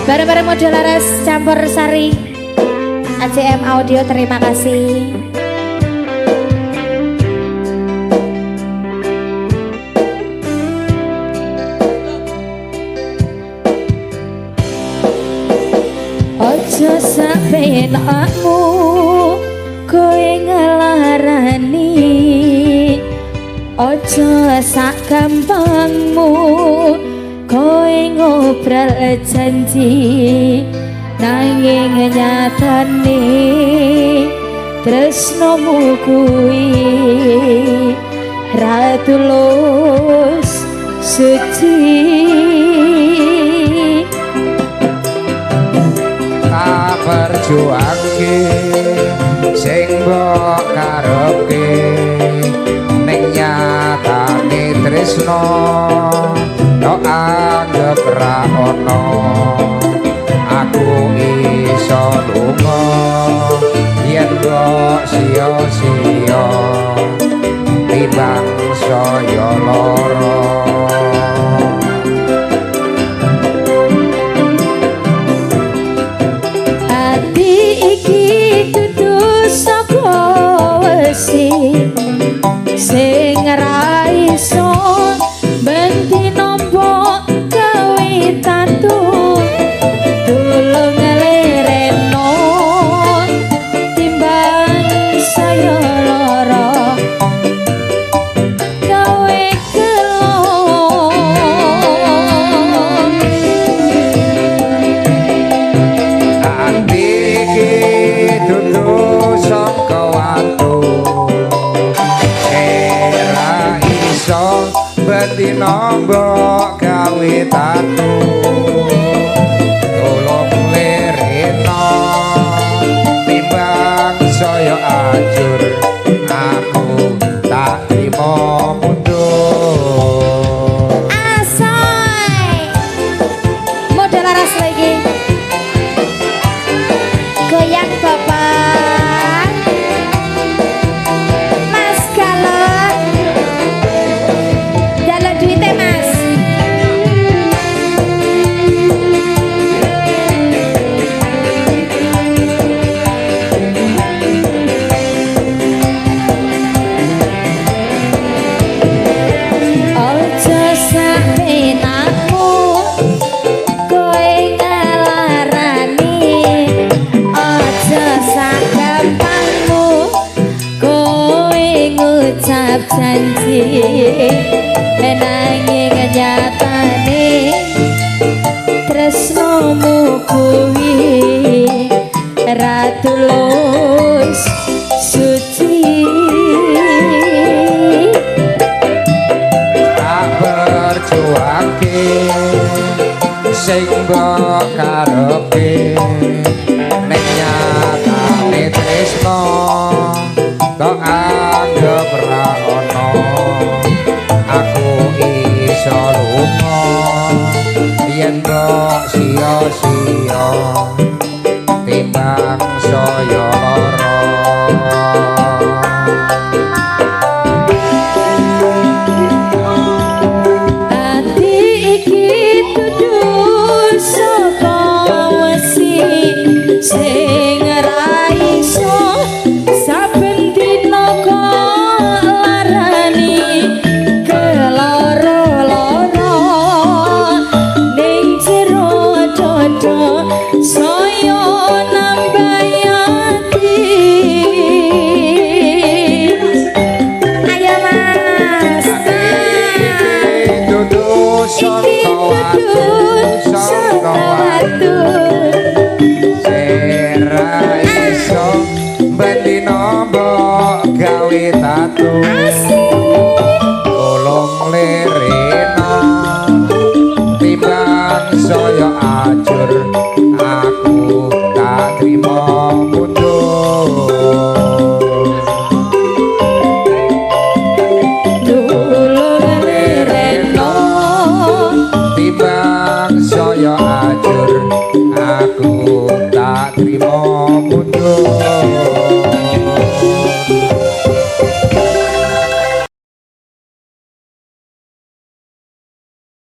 Bareng-bareng model laras campur sari ACM Audio, terima kasih. Ojo sampe nakmu kowe ngelarani, ojo sak gampangmu kowe ngobrol janji nanging nyatane tresnomu kuwi ra tulus suci. Tak perjuangke sing mbok karepke ning nyatane tresno kok anggap ra ono. Aku iso lunga yen kok sia-sia timbang saya lara. Ati iki dudu saka wesi sing ra iso benti nampa kawitanku. Tulung ngelereno timbang saya lara gawe kelon. Ati iki dudu saka watu era iso beti nombok gawe tatu. Tolong lereno timbang saya ajur, aku tak trimo mundur. Asoy model laras lagi goyang bapak Mas Galon jaluk duitnya Mas. Ojo sampe nakmu kowe ngelarani, ojo sak gampangmu kowe ngucap janji nanging nyatane tresnomu kuwi ra tulus suci. Tak perjuangke sing mbok karepke ning nyatane tresno kok anggap ra ono. Aku iso lunga yen kok sia-sia timbang saya lara. Ati iki dudu saka wesi sing ra iso saben dina kok larani keloro-loro ning jero dodo saya nambah ati. Ayo Mas. Dudu saka watu sera iso beti nombok gawe tatu. Tolong lerena timbang saya ajur, aku tak trimo mundur. Tulung lereno Timbang saya ajur, aku tak trimo mundur.